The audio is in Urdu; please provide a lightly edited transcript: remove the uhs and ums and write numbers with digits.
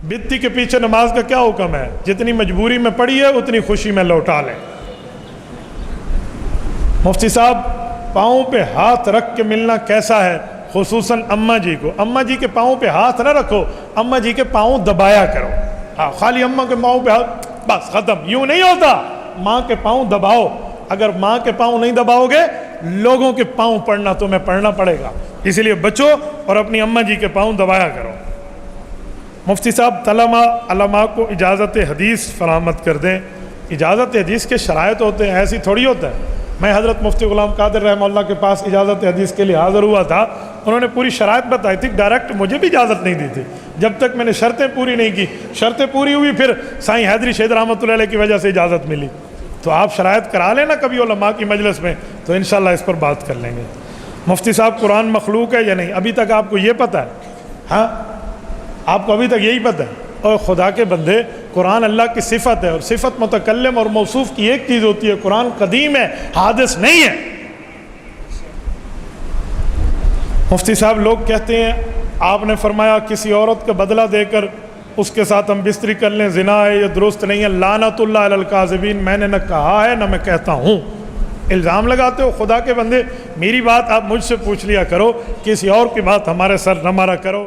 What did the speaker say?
بتی کے پیچھے نماز کا کیا حکم ہے؟ جتنی مجبوری میں پڑھی ہے اتنی خوشی میں لوٹا لیں۔ مفتی صاحب پاؤں پہ ہاتھ رکھ کے ملنا کیسا ہے؟ خصوصاً اماں جی کو، اماں جی کے پاؤں پہ ہاتھ نہ رکھو، اماں جی کے پاؤں دبایا کرو۔ ہاں خالی اماں کے پاؤں پہ ہاتھ، بس ختم، یوں نہیں ہوتا، ماں کے پاؤں دباؤ۔ اگر ماں کے پاؤں نہیں دباؤ گے لوگوں کے پاؤں پڑنا تمہیں پڑنا پڑے گا، اسی لیے بچو اور اپنی اماں جی کے پاؤں دبایا کرو۔ مفتی صاحب علماء کو اجازت حدیث فراہمت کر دیں۔ اجازت حدیث کے شرائط ہوتے ہیں، ایسی تھوڑی ہوتا ہے۔ میں حضرت مفتی غلام قادر رحمہ اللہ کے پاس اجازت حدیث کے لیے حاضر ہوا تھا، انہوں نے پوری شرائط بتائی تھی، ڈائریکٹ مجھے بھی اجازت نہیں دی تھی جب تک میں نے شرطیں پوری نہیں کی۔ شرطیں پوری ہوئی پھر سائیں حیدری شہید رحمۃ اللہ علیہ کی وجہ سے اجازت ملی۔ تو آپ شرائط کرا لینا کبھی علماء کی مجلس میں، تو انشاءاللہ اس پر بات کر لیں گے۔ مفتی صاحب قرآن مخلوق ہے یا نہیں؟ ابھی تک آپ کو یہ پتہ ہے؟ ہاں آپ کو ابھی تک یہی پتہ ہے؟ اور خدا کے بندے، قرآن اللہ کی صفت ہے، اور صفت متکلم اور موصوف کی ایک چیز ہوتی ہے۔ قرآن قدیم ہے، حادث نہیں ہے۔ مفتی صاحب لوگ کہتے ہیں آپ نے فرمایا کسی عورت کا بدلہ دے کر اس کے ساتھ ہم بستری کر لیں، زنا ہے، یہ درست نہیں ہے، لعنت اللہ علی الکاذبین۔ میں نے نہ کہا ہے نہ میں کہتا ہوں، الزام لگاتے ہو۔ خدا کے بندے میری بات آپ مجھ سے پوچھ لیا کرو، کسی اور کی بات ہمارے سر نہ مارا کرو۔